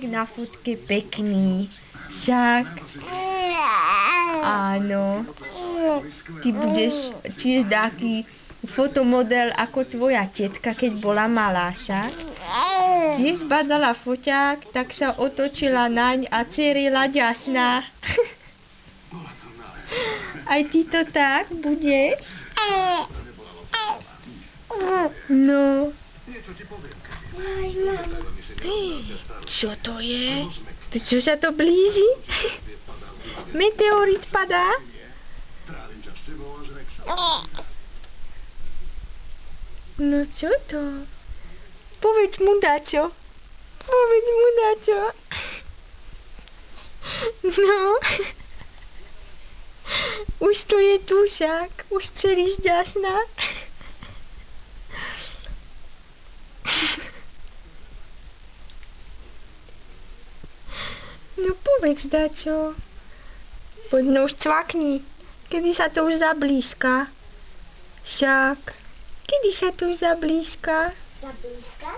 Na fotke pekný. Však. Áno. Ty budeš tiež taký fotomodel ako tvoja tetka, keď bola malá, však. Tiež zbadala foťák, tak sa otočila naň a cerila ďasná. Aj ty to tak budeš? No. Čo to je? Čo sa to blíži? Meteorit padá? No čo to? Povedz mu dačo. Povedz mu dačo. No. Už to je tu však. Už celý šťastná. No povedz dačo. Poď no už cvakni. Kedy sa to už zablízka? Však. Kedy sa to už zablízka? Zablízka?